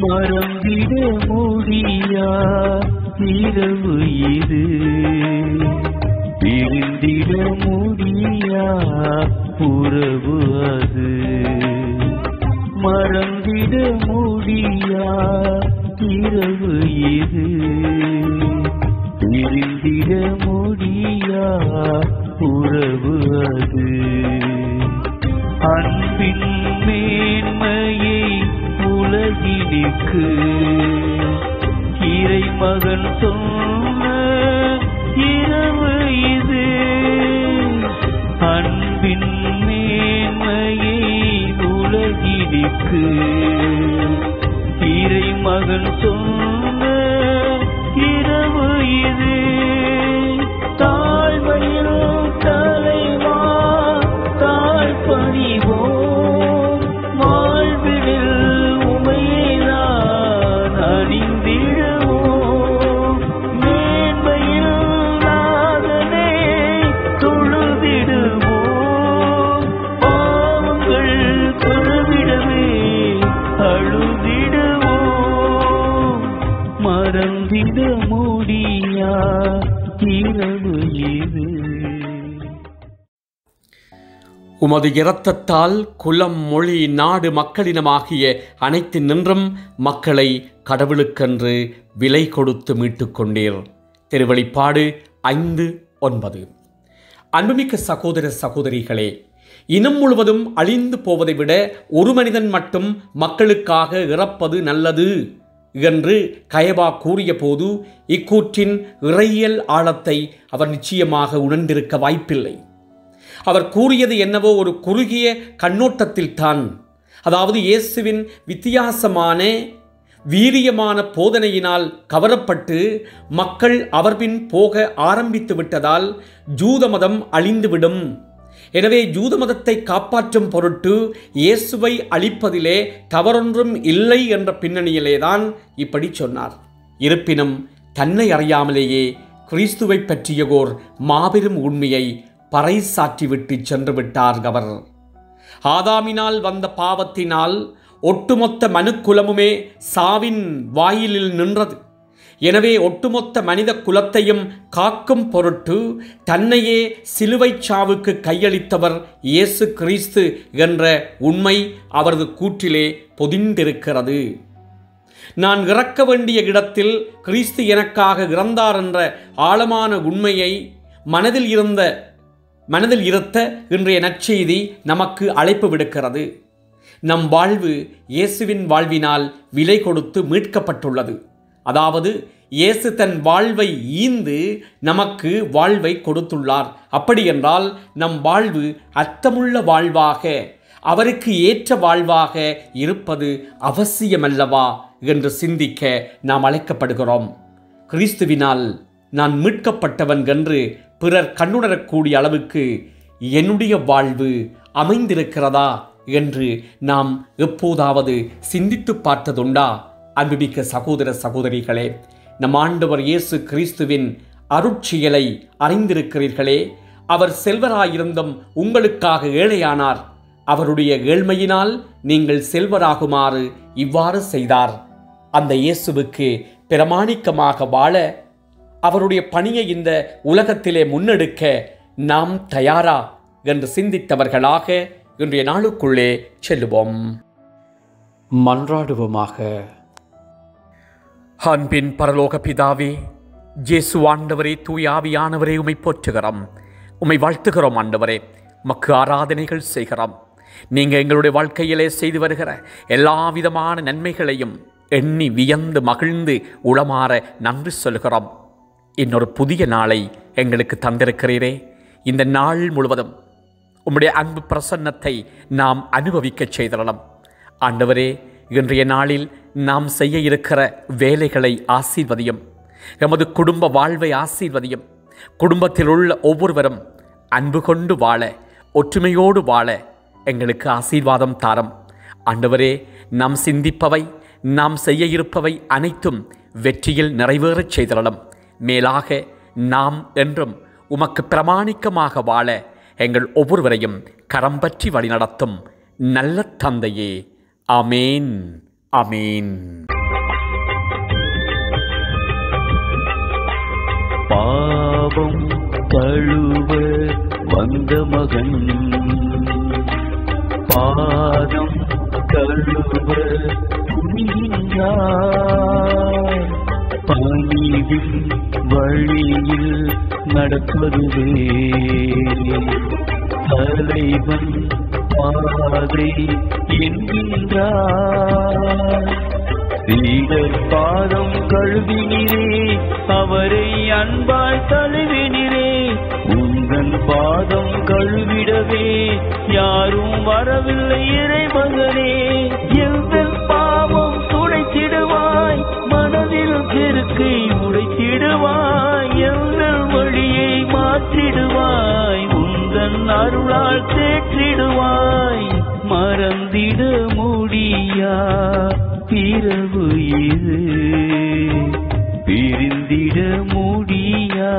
மறந்திட முடியா இரவு இது, பிரிந்திட முடியா உறவு அது. மறந்திட முடியா இரவு இது, பிரிந்திட முடியா உறவு அது. அன்பின் மேன்மையை உலகிற்கு இறைமகன் சொன்ன இரவு இது. அன்பின் மேன்மையை உலகிற்கு இறைமகன் சொன்ன இரவு இது. தாழ்மையில் தலைவா தாழ் பணிவோம், வாழ்வினில் உமையை நான் அணிந்திடுவோம். மேன்மையில் நாதனை தொழுதிடுவோம், பாவங்கள் தொழுவிடவே அழுதிடுவோம். மறந்திட முடியா இரவு இது. உமது இரத்தத்தால் குலம், மொழி, நாடு, மக்களினமாகிய அனைத்து நின்றும் மக்களை கடவுளுக்கென்று விலை கொடுத்து மீட்டுக் கொண்டீர். திருவெளிப்பாடு 5:9. அன்புமிக்க சகோதர சகோதரிகளே, இனம் முழுவதும் அழிந்து போவதை விட ஒரு மனிதன் மட்டும் மக்களுக்காக இறப்பது நல்லது என்று கயபா கூறிய போது இக்கூற்றின் இறையியல் ஆழத்தை அவர் நிச்சயமாக உணர்ந்திருக்க வாய்ப்பில்லை. அவர் கூறியது என்னவோ ஒரு குறுகிய கண்ணோட்டத்தில்தான், அதாவது இயேசுவின் வித்தியாசமான வீரியமான போதனையினால் கவரப்பட்டு மக்கள் அவர்பின் போக ஆரம்பித்து விட்டதால் ஜூத மதம் அழிந்துவிடும். எனவே யூத மதத்தை காப்பாற்றும் பொருட்டு இயேசுவை அழிப்பதிலே தவறொன்றும் இல்லை என்ற பின்னணியிலேதான் இப்படி சொன்னார். இருப்பினும் தன்னை அறியாமலேயே கிறிஸ்துவை பற்றியோர் மாபெரும் உண்மையை பறைசாற்றிவிட்டு சென்று விட்டார் அவர். ஆதாமினால் வந்த பாவத்தினால் ஒட்டுமொத்த மனுக்குலமுமே சாவின் வாயிலில் நின்றது. எனவே ஒட்டுமொத்த மனித குலத்தையும் காக்கும் பொருட்டு தன்னையே சிலுவை சாவுக்கு கையளித்தவர் இயேசு கிறிஸ்து என்ற உண்மை அவரது கூற்றிலே பொதிந்திருக்கிறது. நான் இறக்க வேண்டிய இடத்தில் கிறிஸ்து எனக்காக இறந்தார் என்ற ஆழமான உண்மையை மனதில் இருத்த இன்றைய நற்செய்தி நமக்கு அழைப்பு விடுக்கிறது. நம் வாழ்வு இயேசுவின் வாழ்வினால் விலை கொடுத்து மீட்கப்பட்டுள்ளது. அதாவது இயேசு தன் வாழ்வை ஈந்து நமக்கு வாழ்வை கொடுத்துள்ளார். அப்படி என்றால் நம் வாழ்வு அர்த்தமுள்ள வாழ்வாக, அவருக்கு ஏற்ற வாழ்வாக இருப்பது அவசியமல்லவா என்று சிந்திக்க நாம் அழைக்கப்படுகிறோம். கிறிஸ்துவினால் நான் மீட்கப்பட்டவன் என்று பிறர் கண்ணுணரக்கூடிய அளவுக்கு என்னுடைய வாழ்வு அமைந்திருக்கிறதா என்று நாம் எப்போதாவது சிந்தித்து பார்த்ததுண்டா? அன்புமிக்க சகோதர சகோதரிகளே, நம் ஆண்டவர் இயேசு கிறிஸ்துவின் அருட்சியலை அறிந்திருக்கிறீர்களே. அவர் செல்வராயிருந்தும் உங்களுக்காக ஏழையானார். அவருடைய ஏழ்மையினால் நீங்கள் செல்வராகுமாறு இவ்வாறு செய்தார். அந்த இயேசுவுக்கு பிரமாணிக்கமாக வாழ, அவருடைய பணியை இந்த உலகத்திலே முன்னெடுக்க நாம் தயாரா என்று சிந்தித்தவர்களாக இன்றைய நாளுக்குள்ளே செல்லுவோம். மன்றாடுவோமாக. அன்பின் பரலோக பிதாவே, இயேசு ஆண்டவரே, தூய ஆவியானவரே, உம்மை போற்றுகிறோம், உம்மை வாழ்த்துகிறோம். ஆண்டவரே, மக்கு ஆராதனைகள் செய்கிறோம். நீங்கள் எங்களுடைய வாழ்க்கையிலே செய்து வருகிற எல்லா விதமான நன்மைகளையும் எண்ணி வியந்து மகிழ்ந்து உளமாற நன்றி சொல்கிறோம். இன்னொரு புதிய நாளை எங்களுக்கு தந்திருக்கிறீரே. இந்த நாள் முழுவதும் உம்முடைய அன்பு பிரசன்னத்தை நாம் அனுபவிக்க செய்தரலாம். ஆண்டவரே, இன்றைய நாளில் நாம் செய்ய இருக்கிற வேலைகளை ஆசீர்வதியும். எமது குடும்ப வாழ்வை ஆசீர்வதியும். குடும்பத்தில் உள்ள ஒவ்வொருவரும் அன்பு கொண்டு வாழ, ஒற்றுமையோடு வாழ எங்களுக்கு ஆசீர்வாதம் தாரும். ஆண்டவரே, நாம் சிந்திப்பவை, நாம் செய்ய இருப்பவை அனைத்தும் வெற்றியில் நிறைவேறச் செய்தரலாம். மேலாக நாம் என்றும் உமக்கு பிரமாணிக்கமாக வாழ எங்கள் ஒவ்வொருவரையும் கரம் பற்றி வழிநடத்தும் நல்ல தந்தையே. ஆமேன், ஆமேன். பாவம் கழுவ வந்த மகன் பாதம் கழுவ துணிகின்றார். பணிவின் வழியில் நடப்பதுவே தலைவன் பாதை என்கின்றார். சீடர் பாதம் கழுவினிரே, அவரை அன்பாய் தழுவினிரே. உங்கள் பாதம் கழுவிடவே யாரும் வரவில்லை இறைமகனே. எங்கள் பாவம் துடைத்திடுவாய், மனதில் பெருக்கை உடைத்திடுவாய். எங்கள் வழியை மாற்றிடுவாய், உந்தன் அருளால் தேற்றிடுவாய். மறந்திட முடியா இரவு இது, பிரிந்திட முடியா